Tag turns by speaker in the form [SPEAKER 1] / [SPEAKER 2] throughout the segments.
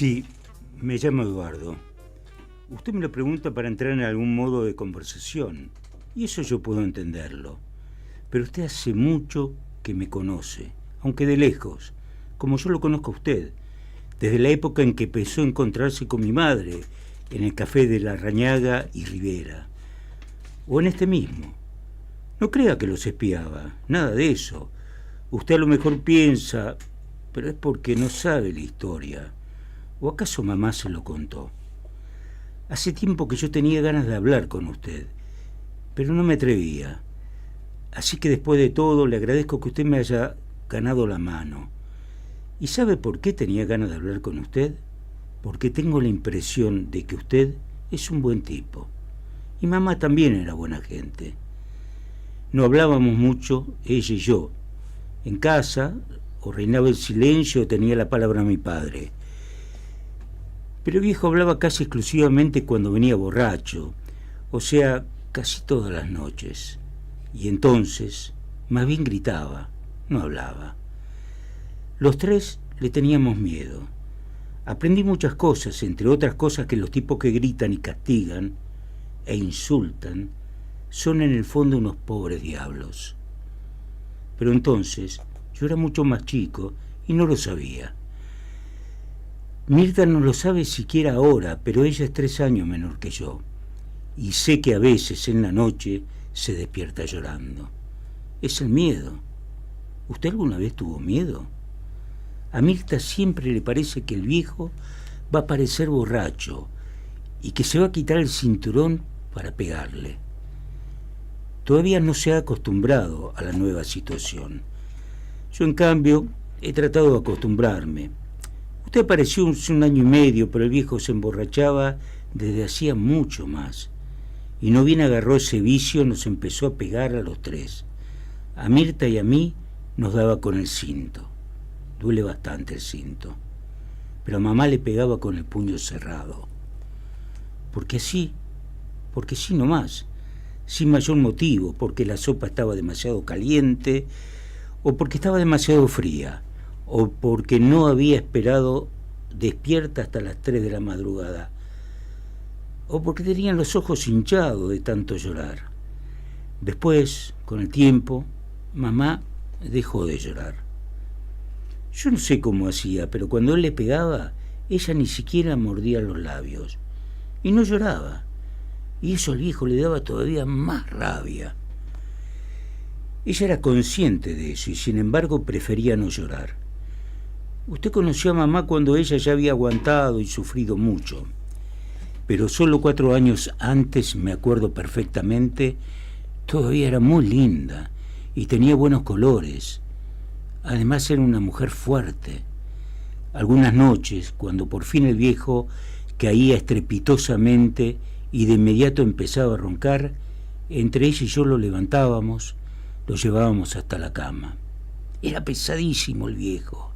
[SPEAKER 1] Sí, me llamo Eduardo. Usted me lo pregunta para entrar en algún modo de conversación, y eso yo puedo entenderlo. Pero usted hace mucho que me conoce, aunque de lejos, como yo lo conozco a usted, desde la época en que empezó a encontrarse con mi madre, en el café de Larrañaga y Rivera, o en este mismo. No crea que los espiaba, nada de eso. Usted a lo mejor piensa, pero es porque no sabe la historia. ¿O acaso mamá se lo contó? Hace tiempo que yo tenía ganas de hablar con usted, pero no me atrevía. Así que después de todo le agradezco que usted me haya ganado la mano. ¿Y sabe por qué tenía ganas de hablar con usted? Porque tengo la impresión de que usted es un buen tipo. Y mamá también era buena gente. No hablábamos mucho, ella y yo. En casa, o reinaba el silencio o tenía la palabra mi padre. Pero el viejo hablaba casi exclusivamente cuando venía borracho, o sea, casi todas las noches. Y entonces, más bien gritaba, no hablaba. Los tres le teníamos miedo. Aprendí muchas cosas, entre otras cosas que los tipos que gritan y castigan e insultan son en el fondo unos pobres diablos. Pero entonces yo era mucho más chico y no lo sabía. Mirta no lo sabe siquiera ahora, pero ella es 3 años menor que yo. Y sé que a veces en la noche se despierta llorando. Es el miedo. ¿Usted alguna vez tuvo miedo? A Mirta siempre le parece que el viejo va a parecer borracho y que se va a quitar el cinturón para pegarle. Todavía no se ha acostumbrado a la nueva situación. Yo, en cambio, he tratado de acostumbrarme. Usted apareció hace 1 año y medio, pero el viejo se emborrachaba desde hacía mucho más. Y no bien agarró ese vicio, nos empezó a pegar a los tres. A Mirta y a mí nos daba con el cinto. Duele bastante el cinto. Pero a mamá le pegaba con el puño cerrado. Porque sí nomás. Sin mayor motivo, porque la sopa estaba demasiado caliente, o porque estaba demasiado fría, o porque no había esperado despierta hasta las 3 de la madrugada, o porque tenían los ojos hinchados de tanto llorar. Después, con el tiempo, mamá dejó de llorar. Yo no sé cómo hacía, pero cuando él le pegaba, ella ni siquiera mordía los labios, y no lloraba. Y eso al viejo le daba todavía más rabia. Ella era consciente de eso y sin embargo prefería no llorar. Usted conoció a mamá cuando ella ya había aguantado y sufrido mucho. Pero solo 4 años antes, me acuerdo perfectamente, todavía era muy linda y tenía buenos colores. Además era una mujer fuerte. Algunas noches, cuando por fin el viejo caía estrepitosamente y de inmediato empezaba a roncar, entre ella y yo lo levantábamos, lo llevábamos hasta la cama. Era pesadísimo el viejo,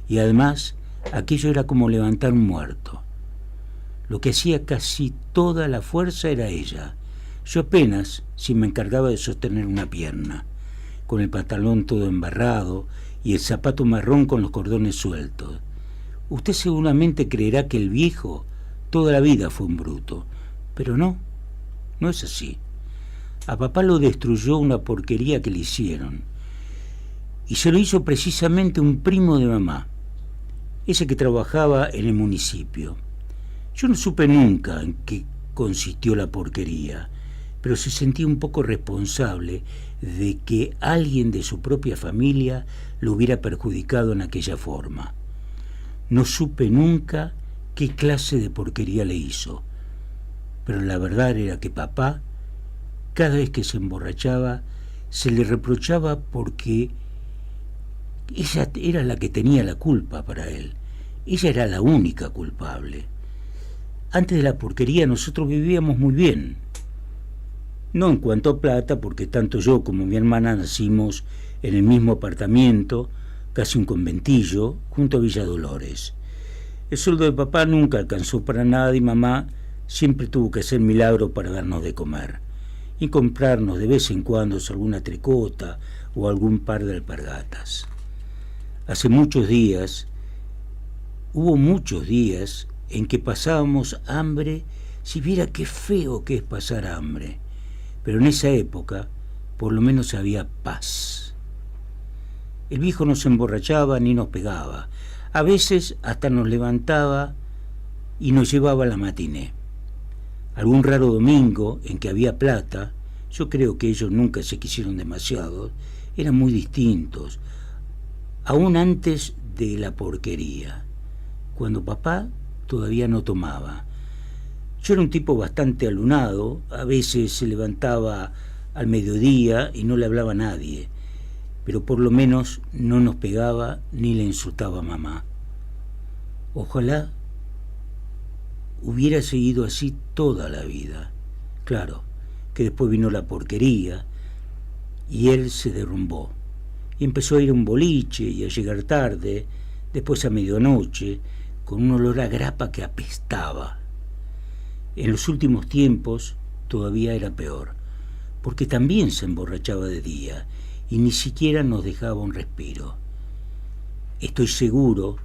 [SPEAKER 1] y además aquello era como levantar un muerto. Lo que hacía casi toda la fuerza era ella. Yo apenas si me encargaba de sostener una pierna, con el pantalón todo embarrado y el zapato marrón con los cordones sueltos. Usted seguramente creerá que el viejo toda la vida fue un bruto, pero no es así. A papá lo destruyó una porquería que le hicieron. Y se lo hizo precisamente un primo de mamá, ese que trabajaba en el municipio. Yo no supe nunca en qué consistió la porquería, pero se sentía un poco responsable de que alguien de su propia familia lo hubiera perjudicado en aquella forma. No supe nunca qué clase de porquería le hizo. Pero la verdad era que papá, cada vez que se emborrachaba, se le reprochaba porque ella era la que tenía la culpa para él. Ella era la única culpable. Antes de la porquería nosotros vivíamos muy bien. No en cuanto a plata, porque tanto yo como mi hermana nacimos en el mismo apartamento, casi un conventillo, junto a Villa Dolores. El sueldo de papá nunca alcanzó para nada y mamá siempre tuvo que hacer milagro para darnos de comer y comprarnos de vez en cuando alguna tricota o algún par de alpargatas. Hace muchos días Hubo muchos días en que pasábamos hambre, si viera qué feo que es pasar hambre. Pero en esa época, por lo menos había paz. El viejo no se emborrachaba ni nos pegaba. A veces hasta nos levantaba y nos llevaba a la matiné. Algún raro domingo en que había plata, yo creo que ellos nunca se quisieron demasiado, eran muy distintos, aún antes de la porquería, cuando papá todavía no tomaba. Yo era un tipo bastante alunado, a veces se levantaba al mediodía y no le hablaba a nadie, pero por lo menos no nos pegaba ni le insultaba a mamá. Ojalá hubiera seguido así toda la vida. Claro, que después vino la porquería y él se derrumbó. Y empezó a ir a un boliche y a llegar tarde, después a medianoche, con un olor a grapa que apestaba. En los últimos tiempos todavía era peor, porque también se emborrachaba de día y ni siquiera nos dejaba un respiro. Estoy seguro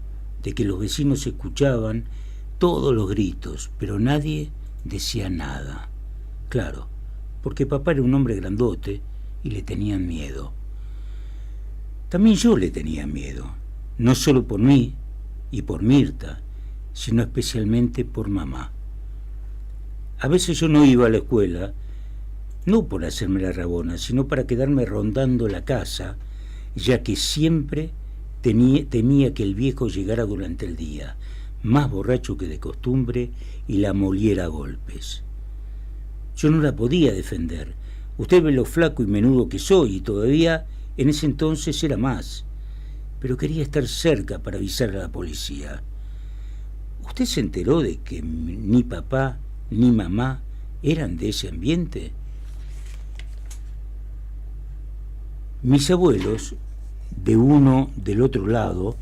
[SPEAKER 1] de que los vecinos escuchaban todos los gritos, pero nadie decía nada. Claro, porque papá era un hombre grandote y le tenían miedo. También yo le tenía miedo, no solo por mí y por Mirta, sino especialmente por mamá. A veces yo no iba a la escuela, no por hacerme la rabona, sino para quedarme rondando la casa, ya que siempre temía que el viejo llegara durante el día, más borracho que de costumbre, y la moliera a golpes. Yo no la podía defender. Usted ve lo flaco y menudo que soy, y todavía en ese entonces era más. Pero quería estar cerca para avisar a la policía. ¿Usted se enteró de que ni papá ni mamá eran de ese ambiente? Mis abuelos, de uno del otro lado,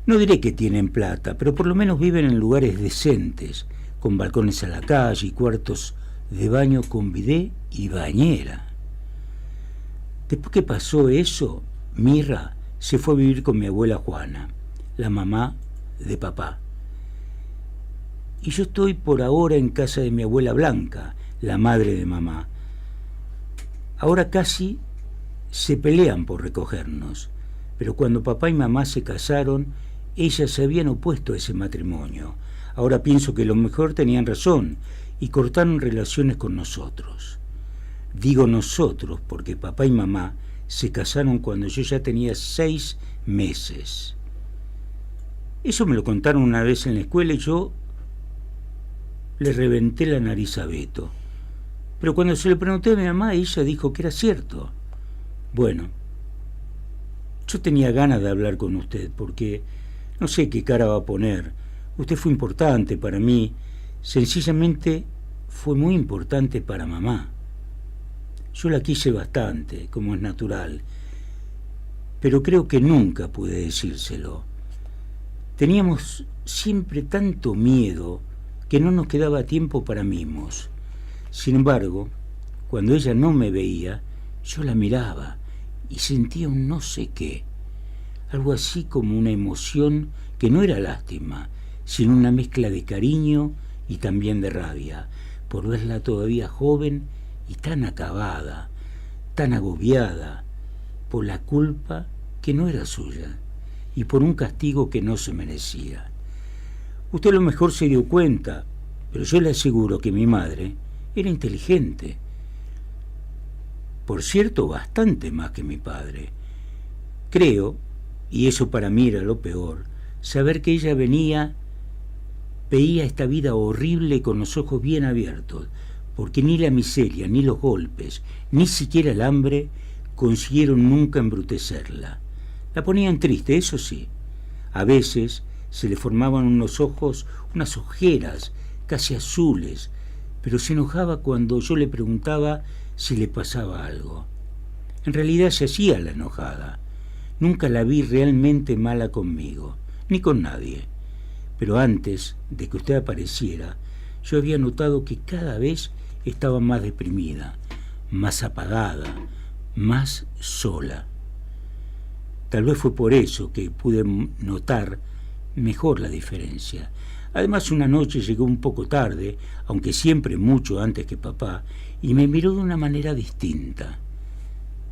[SPEAKER 1] no diré que tienen plata, pero por lo menos viven en lugares decentes, con balcones a la calle y cuartos de baño con bidé y bañera. Después que pasó eso, Mirra se fue a vivir con mi abuela Juana, la mamá de papá. Y yo estoy por ahora en casa de mi abuela Blanca, la madre de mamá. Ahora casi se pelean por recogernos, pero cuando papá y mamá se casaron, ellas se habían opuesto a ese matrimonio. Ahora pienso que lo mejor tenían razón y cortaron relaciones con nosotros. Digo nosotros porque papá y mamá se casaron cuando yo ya tenía 6 meses. Eso me lo contaron una vez en la escuela y yo le reventé la nariz a Beto. Pero cuando se le pregunté a mi mamá, ella dijo que era cierto. Bueno, yo tenía ganas de hablar con usted porque no sé qué cara va a poner. Usted fue importante para mí, sencillamente fue muy importante para mamá. Yo la quise bastante, como es natural, pero creo que nunca pude decírselo. Teníamos siempre tanto miedo que no nos quedaba tiempo para mimos. Sin embargo, cuando ella no me veía, yo la miraba y sentía un no sé qué, algo así como una emoción que no era lástima, sino una mezcla de cariño y también de rabia, por verla todavía joven y tan acabada, tan agobiada, por la culpa que no era suya y por un castigo que no se merecía. Usted a lo mejor se dio cuenta, pero yo le aseguro que mi madre era inteligente. Por cierto, bastante más que mi padre. Creo, y eso para mí era lo peor, saber que ella veía esta vida horrible con los ojos bien abiertos, porque ni la miseria, ni los golpes, ni siquiera el hambre consiguieron nunca embrutecerla. La ponían triste, eso sí. A veces se le formaban unos ojos, unas ojeras casi azules, pero se enojaba cuando yo le preguntaba si le pasaba algo. En realidad se hacía la enojada. Nunca la vi realmente mala conmigo, ni con nadie. Pero antes de que usted apareciera, yo había notado que cada vez estaba más deprimida, más apagada, más sola. Tal vez fue por eso que pude notar mejor la diferencia. Además, una noche llegó un poco tarde, aunque siempre mucho antes que papá, y me miró de una manera distinta,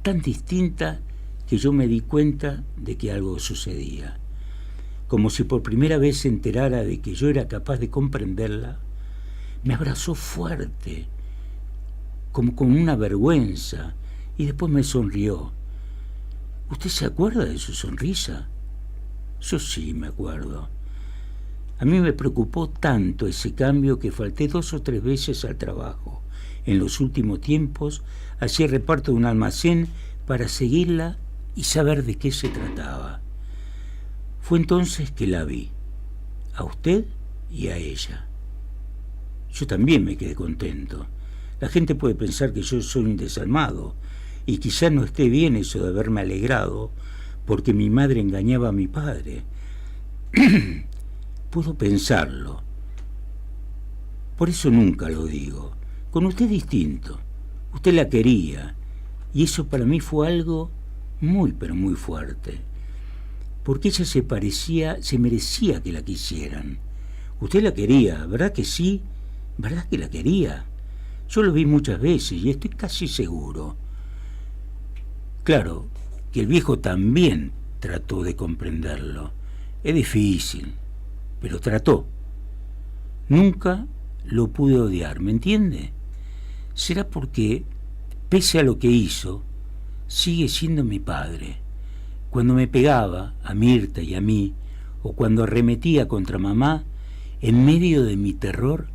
[SPEAKER 1] tan distinta que yo me di cuenta de que algo sucedía. Como si por primera vez se enterara de que yo era capaz de comprenderla, me abrazó fuerte, como con una vergüenza, y después me sonrió. ¿Usted se acuerda de su sonrisa? Yo sí me acuerdo. A mí me preocupó tanto ese cambio que falté 2 o 3 veces al trabajo. En los últimos tiempos hacía reparto de un almacén para seguirla y saber de qué se trataba. Fue entonces que la vi, a usted y a ella. Yo también me quedé contento. La gente puede pensar que yo soy un desalmado, y quizá no esté bien eso de haberme alegrado porque mi madre engañaba a mi padre. Puedo pensarlo. Por eso nunca lo digo. Con usted distinto. Usted la quería, y eso para mí fue algo muy, pero muy fuerte. Porque ella se merecía que la quisieran. Usted la quería, ¿verdad que sí? ¿Verdad que la quería? Yo lo vi muchas veces y estoy casi seguro. Claro, que el viejo también trató de comprenderlo. Es difícil, pero trató. Nunca lo pude odiar, ¿me entiende? Será porque, pese a lo que hizo, sigue siendo mi padre. Cuando me pegaba a Mirta y a mí, o cuando arremetía contra mamá, en medio de mi terror,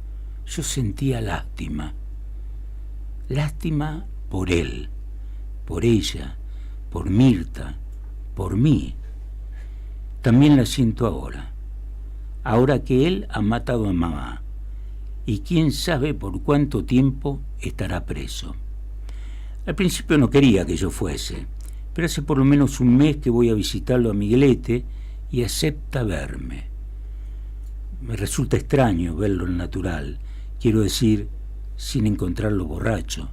[SPEAKER 1] yo sentía lástima. Lástima por él, por ella, por Mirta, por mí. También la siento ahora que él ha matado a mamá, y quién sabe por cuánto tiempo estará preso. Al principio no quería que yo fuese, pero hace por lo menos un mes que voy a visitarlo a Miguelete y acepta verme. Me resulta extraño verlo en natural, quiero decir, sin encontrarlo borracho.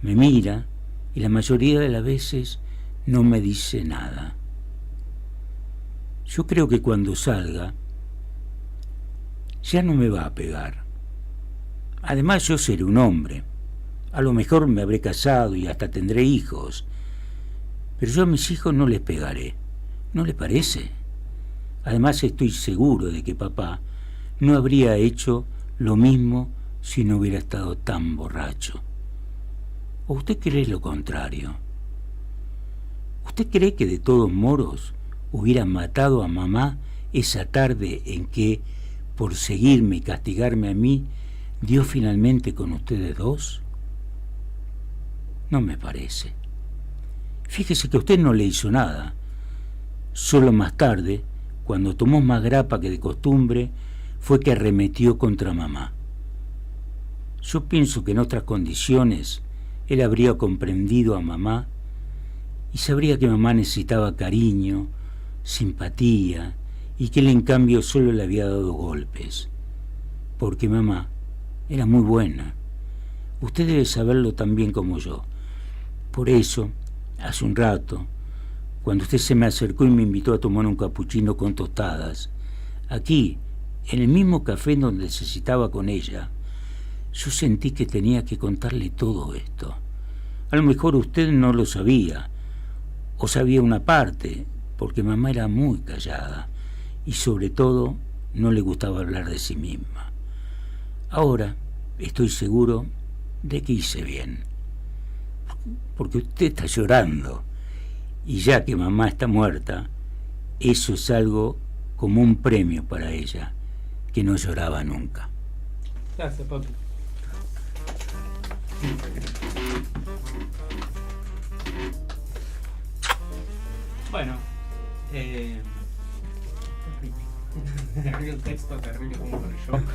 [SPEAKER 1] Me mira y la mayoría de las veces no me dice nada. Yo creo que cuando salga ya no me va a pegar. Además yo seré un hombre. A lo mejor me habré casado y hasta tendré hijos. Pero yo a mis hijos no les pegaré. ¿No le parece? Además estoy seguro de que papá no habría hecho lo mismo si no hubiera estado tan borracho. ¿O usted cree lo contrario? ¿Usted cree que de todos modos hubiera matado a mamá esa tarde en que, por seguirme y castigarme a mí, dio finalmente con ustedes dos? No me parece. Fíjese que usted no le hizo nada. Solo más tarde, cuando tomó más grapa que de costumbre, fue que arremetió contra mamá. Yo pienso que en otras condiciones él habría comprendido a mamá y sabría que mamá necesitaba cariño, simpatía, y que él en cambio solo le había dado golpes. Porque mamá era muy buena. Usted debe saberlo tan bien como yo. Por eso, hace un rato, cuando usted se me acercó y me invitó a tomar un capuchino con tostadas, aquí, en el mismo café donde se citaba con ella, yo sentí que tenía que contarle todo esto. A lo mejor usted no lo sabía, o sabía una parte, porque mamá era muy callada, y sobre todo no le gustaba hablar de sí misma. Ahora estoy seguro de que hice bien, porque usted está llorando, y ya que mamá está muerta, eso es algo como un premio para ella, que no lloraba nunca.
[SPEAKER 2] Gracias, papi. Bueno, terrible. Un texto terrible como lo yo.